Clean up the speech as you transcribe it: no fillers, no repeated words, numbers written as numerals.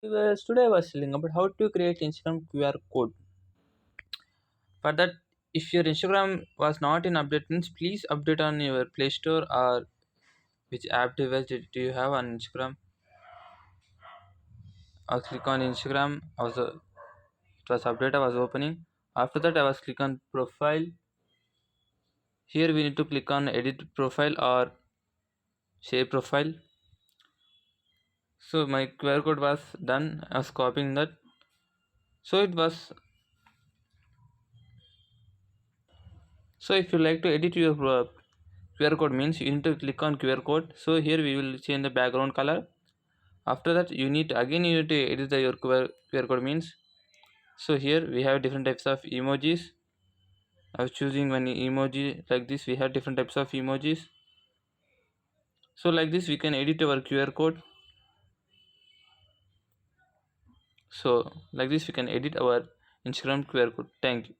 Today I was telling about how to create Instagram QR code. For that, if your Instagram was not in update, means please update on your Play Store or which app device do you have on Instagram. I click on Instagram. It was update. I was opening. After that, I was click on profile. Here we need to click on edit profile or share profile. So my QR code was done. I was copying that. So it was. So if you like to edit your QR code means you need to click on QR code. So here we will change the background color. After that you need to edit your QR code means. So here we have different types of emojis. I was choosing one emoji like this. We have different types of emojis. So like this we can edit our QR code. So like this we can edit our Instagram QR code. Thank you.